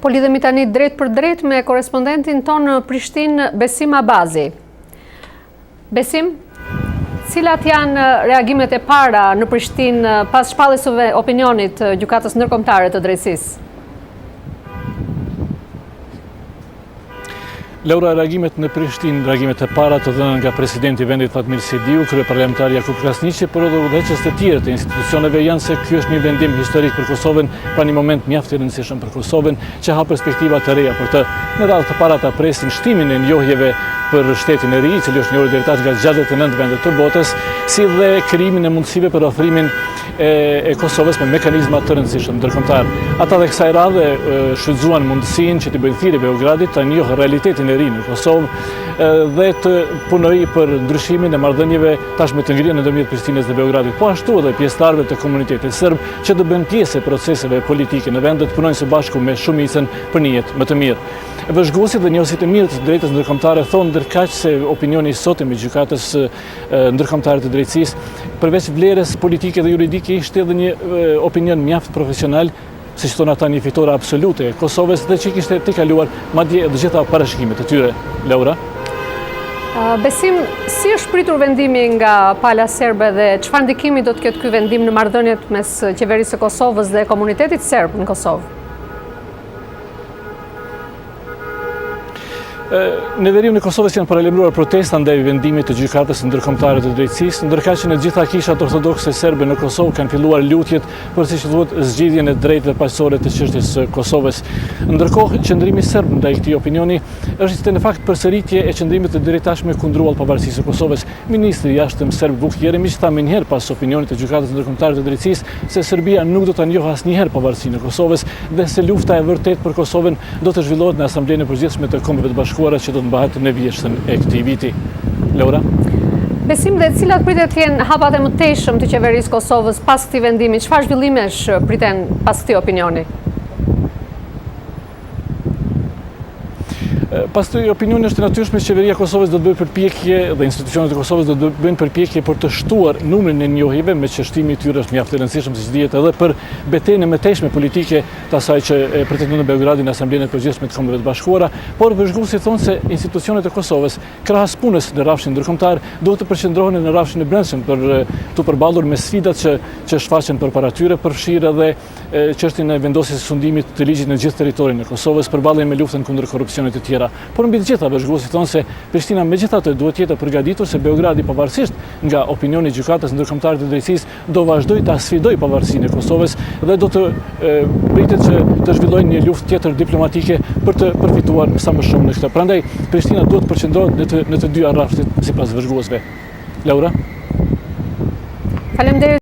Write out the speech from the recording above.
Po lidhemi tani drejt për drejt me korespondentin tonë në Prishtinë, Besim Abazi. Besim, cilat janë reagimet e para në Prishtinë pas shpalljesave opinionit të Gjykatës Ndërkombëtare të Drejtësisë? Laura, reagimet në Prishtinë, reagimet e para të dhëna nga presidenti i vendit Fatmir Sidiu, kryeparlamentari Jakub Krasniqi, por edhe udhëheqës të tjerë të institucioneve janë se ky është një vendim historik për Kosovën, pra një moment mjaft i rëndësishëm për Kosovën, që ha perspektiva të reja për të. Në radhë të para ta presin shtimin e njohjeve për shtetin e ri, i cili është njohur deri tani nga 69 vende të botës, si dhe krijimin e mundësive për ofrimin e Kosovës me mekanizma të rëndësishëm ndërkombëtar. Ata dhe kësaj radhe shfrytzuan mundësinë që t'i bëjnë thirrje Beogradit të njohë realitetin e ri në Kosovë dhe të punojë për ndryshimin e marrëdhënieve tashmë të ngrirë ndërmjet Prishtinës dhe Beogradit, po ashtu edhe pjesëtarëve të komunitetit serb që do bëjnë pjesë e proceseve politike në vend, të punojnë së bashku me shumicën për një jetë më të mirë. Vëzhguesit dhe njohësit e mirë të drejtës ndërkombëtare thonë ndërkaq se opinioni i sotëm i Gjykatës Ndërkombëtare të Drejtësisë, përveç vlerës politike dhe juridike, ishte edhe një opinion mjaft profesional, si që thonë ata, një fitore absolute e Kosovës dhe që kishte të kaluar madje edhe gjitha parashikimet e tyre. Laura? Besim, si është pritur vendimi nga pala serbe dhe çfarë ndikimi do të ketë ky vendim në marrëdhëniet mes qeverisë së Kosovës dhe komunitetit serb në Kosovë? Në verimin e Kosovës janë paralajmëruar protesta ndaj vendimit të Gjykatës Ndërkombëtare të Drejtësisë, ndërkaq që në gjitha kishat ortodokse serbe në Kosovë kanë filluar lutjet për, siç thuhet, zgjidhjen e drejtë dhe paqësore të çështjes së Kosovës. Ndërkohë, qëndrimi serb ndaj këtij opinioni është në fakt përsëritje e qëndrimit të drejtashme kundruar pavarësisë së Kosovës. Ministri i jashtëm serb Vuk Jeremić tha menjëherë pas opinionit të Gjykatës Ndërkombëtare të Drejtësisë se Serbia nuk do ta njohë asnjëherë pavarësinë e Kosovës dhe se lufta e vërtetë për Kosovën do të zhvillohet në Asamblenë e Përgjithshme të Kombeve të Bashkuara që do të mbahet në vjeshtën e këtij viti. Laura? Besim, dhe cilat pritet të jenë hapat e mëtejshëm të qeverisë Kosovës pas këtij vendimi? Çfarë zhvillimesh priten pas këtij opinioni? Pas këtij opinioni është e natyrshme që qeveria e Kosovës do të bëjë përpjekje dhe institucionet e Kosovës do të bëjnë përpjekje për të shtuar numrin e njohjeve, me që shtimi i tyre është mjaft i rëndësishëm, siç dihet, edhe për betejën e mëtejshme politike të asaj që pretendon në Beogradin në Asamblenë e Përgjithshme të Kombeve të Bashkuara, por vëzhguesit thonë se institucionet e Kosovës, krahas punës në rrafshin ndërkombëtar, duhet të përqendrohen në rrafshin e brendshëm për të përballur me sfidat që shfaqen përpara tyre, përfshirë edhe çështjen e vendosjes së sundimit të ligjit në gjithë territorin e Kosovës, përballjen me luftën kundër korrupsionit të tjera. Por mbi të gjitha vëzhguesit thonë se Prishtina megjithatë duhet të jetë përgatitur se Beogradi, pavarësisht nga opinioni i Gjykatës Ndërkombëtare të Drejtësisë, do vazhdojë ta sfidojë pavarësinë e Kosovës dhe do të pritet që të zhvillojë një luftë tjetër diplomatike për të përfituar sa më shumë në këtë. Prandaj Prishtina duhet të përqendrohet në të dyja rrafshet sipas vëzhguesve. Laura? Faleminderit.